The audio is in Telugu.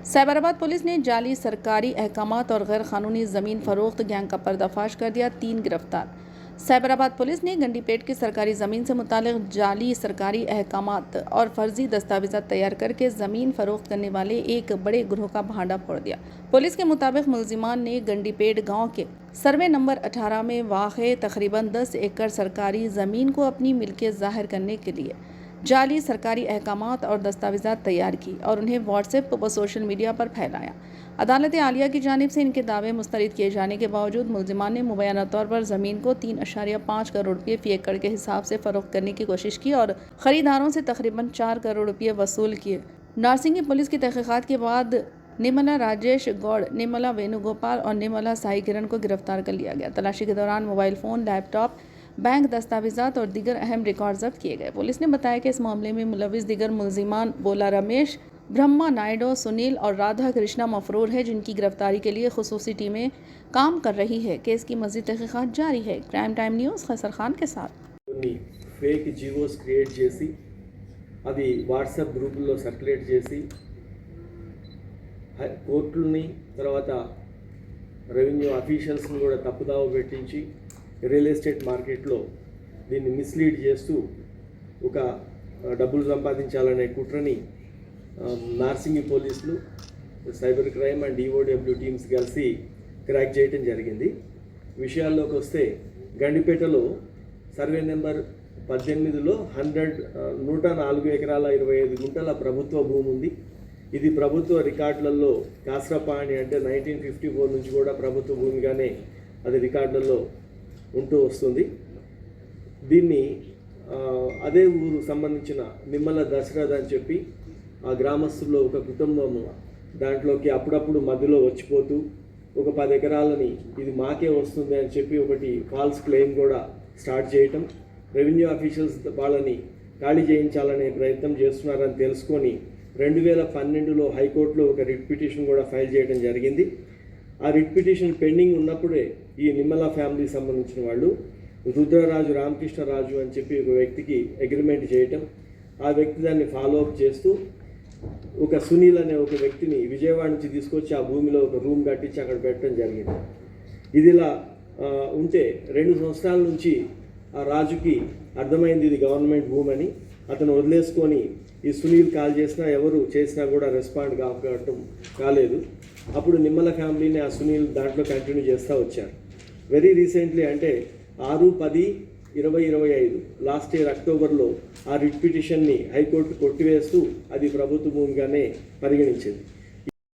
साइबराबाद पुलिस ने जाली सरकारी अहकामात और गैर कानूनी ज़मीन फ़रोख्त गैंग का पर्दाफाश कर दिया, 3 गिरफ्तार। साइबराबाद पुलिस ने गंडीपेट की सरकारी ज़मीन से मुतालिक जाली सरकारी अहकामात और फर्जी दस्तावेज़ात तैयार करके ज़मीन फ़रोख्त करने वाले एक बड़े गिरोह का भांडा फोड़ दिया। पुलिस के मुताबिक मुलजिमान ने गंडीपेट गाँव के सर्वे नंबर 18 में वाक़े तकरीबन 10 एकड़ सरकारी ज़मीन को अपनी मिल्कियत ज़ाहिर करने के लिए जाली सरकारी अहकामात और दस्तावेज़ात तैयार की और उन्हें व्हाट्सएप व सोशल मीडिया पर फैलाया। अदालत आलिया की जानिब से इनके दावे मुस्तरद किए जाने के बावजूद मुलजिमान ने मुबैना तौर पर ज़मीन को 3.5 करोड़ रुपये फ़ी एकड़ के हिसाब से फ़रोख्त करने की कोशिश की और ख़रीदारों से तकरीबन 4 करोड़ रुपये वसूल किए। नारसिंगी पुलिस की तहक़ीक़ात के बाद निमला राजेश गौड़, निमला वेणुगोपाल और निमला साई किरण को गिरफ्तार कर लिया गया। तलाशी के दौरान मोबाइल फ़ोन, लैपटॉप, बैंक दस्तावेज़ात और दीगर अहम रिकॉर्ड जब्त किए गए। पुलिस ने बताया कि इस मामले में मुलविस दीगर मुलजिमान बोला रमेश, ब्रह्मा नायडू, सुनील और राधा कृष्णा मफरूर है, जिनकी गिरफ्तारी के लिए खुसूसी टीमें काम कर रही है। केस की मज़ीद तहक़ीक़ात जारी है। Crime time news Khaisar Khan के साथ। फेक जीवोस क्रिएट చేసి అది వాట్సాప్ గ్రూపుల్లో సర్క్యులేట్ చేసి కోర్టులని తర్వాత రెవెన్యూ అఫీషియల్స్ని కూడా తప్పుదావ పెట్టించి రియల్ ఎస్టేట్ మార్కెట్లో దీన్ని మిస్లీడ్ చేస్తూ ఒక డబ్బులు సంపాదించాలనే కుట్రని నార్సింగి పోలీసులు, cyber crime and EOW teams కలిసి క్రాక్ చేయడం జరిగింది. విషయాల్లోకి వస్తే గండిపేటలో సర్వే నెంబర్ 18లో 104 ఎకరాల 25 గుంటల ప్రభుత్వ భూమి ఉంది. ఇది ప్రభుత్వ రికార్డులలో కాస్రపాణి అంటే 1954 నుంచి కూడా ప్రభుత్వ భూమిగానే అది రికార్డులలో ఉంటూ వస్తుంది. దీన్ని అదే ఊరు సంబంధించిన నిమ్మల దశరథ్ అని చెప్పి ఆ గ్రామస్తుల్లో ఒక కుటుంబము దాంట్లోకి అప్పుడప్పుడు మధ్యలో వచ్చిపోతూ ఒక 10 ఎకరాలని ఇది మాకే వస్తుంది అని చెప్పి ఒకటి ఫాల్స్ క్లెయిమ్ కూడా స్టార్ట్ చేయటం, రెవెన్యూ అఫీషియల్స్ వాళ్ళని ఖాళీ చేయించాలనే ప్రయత్నం చేస్తున్నారని తెలుసుకొని 2012లో హైకోర్టులో ఒక రిట్ పిటిషన్ కూడా ఫైల్ చేయడం జరిగింది. ఆ రిట్ పిటిషన్ పెండింగ్ ఉన్నప్పుడే ఈ నిమ్మల ఫ్యామిలీకి సంబంధించిన వాళ్ళు రుద్రరాజు, రామకృష్ణరాజు అని చెప్పి ఒక వ్యక్తికి అగ్రిమెంట్ చేయటం, ఆ వ్యక్తి దాన్ని ఫాలో అప్ చేస్తూ ఒక సునీల్ అనే ఒక వ్యక్తిని విజయవాడ నుంచి తీసుకొచ్చి ఆ భూమిలో ఒక రూమ్ కట్టించి అక్కడ పెట్టడం జరిగింది. ఇది ఇలా ఉంటే 2 సంవత్సరాల నుంచి ఆ రాజుకి అర్థమైంది ఇది గవర్నమెంట్ భూమి అని. అతను వదిలేసుకొని ఈ సునీల్ కాల్ చేసినా ఎవరు చేసినా కూడా రెస్పాండ్ కాలేదు. అప్పుడు నిమ్మల ఫ్యామిలీని ఆ సునీల్ దాంట్లో కంటిన్యూ చేస్తూ వచ్చారు. వెరీ రీసెంట్లీ అంటే 6/10/2025 లాస్ట్ ఇయర్ అక్టోబర్లో ఆ రిట్ పిటిషన్ని హైకోర్టు కొట్టివేస్తూ అది ప్రభుత్వ భూమిగానే పరిగణించింది.